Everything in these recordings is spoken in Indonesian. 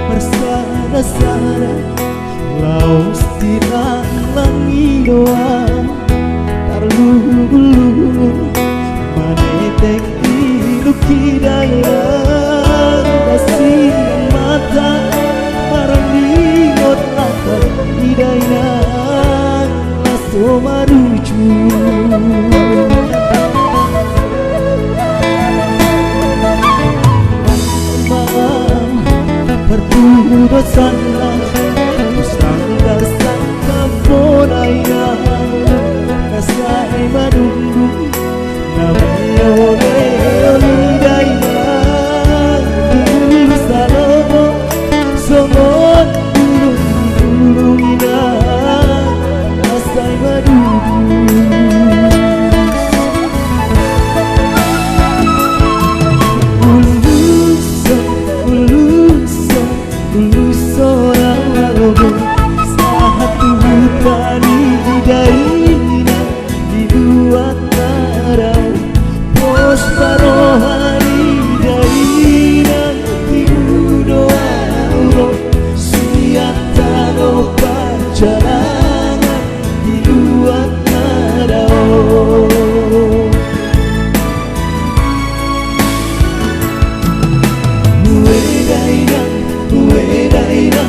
Marsara-sara laos tinang-langi doa tarlulu manetek iluki daya kasih mata marang dingot akar hidayna laso maruju Dosana sanggar sangka ponaya kasai madundu namanya ole olidaya salomo somon burung ina kasai madundu satu tali daina dibuat marau pos parohani daina tibu doa uro siatano perjalanan dibuat marau gue daina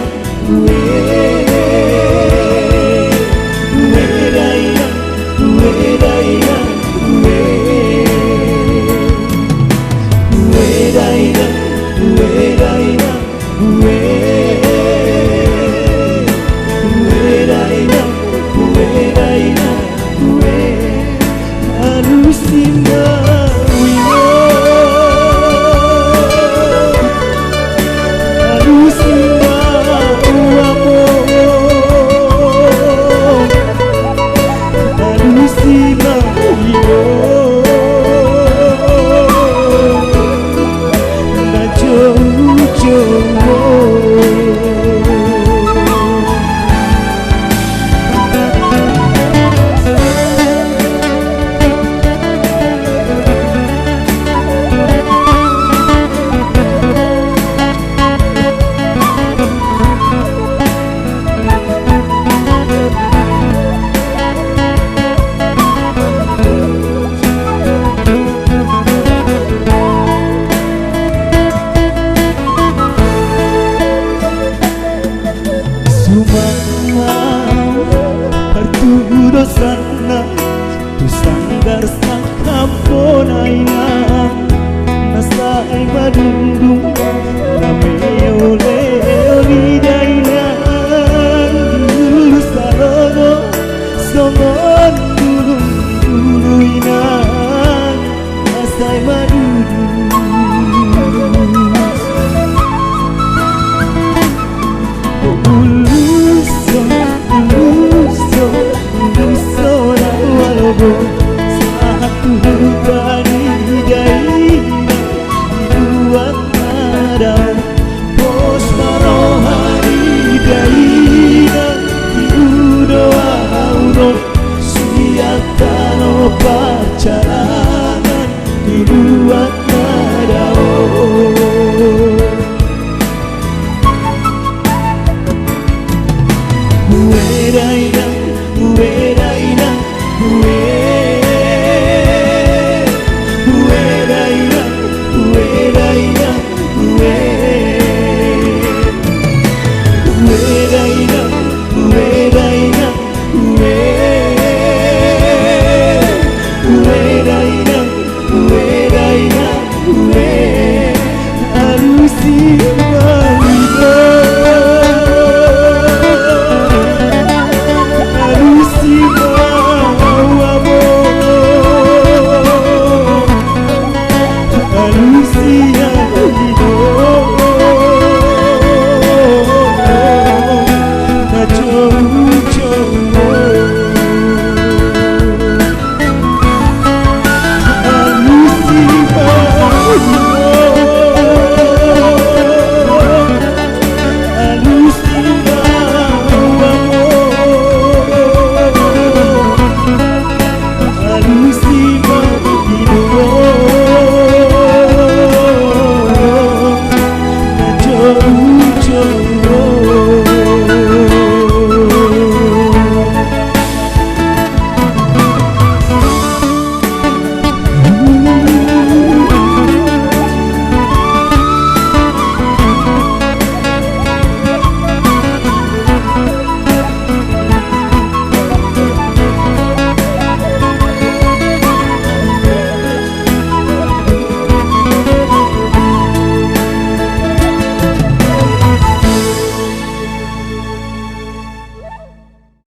Dosana tu sanggar sang kamponaina nasai madundung name ole olidaina dulu salomo somon duluina nasai madundung satu tali daina dibuat marau pos parohani daina tibu doa uro siatano perjalanan dibuat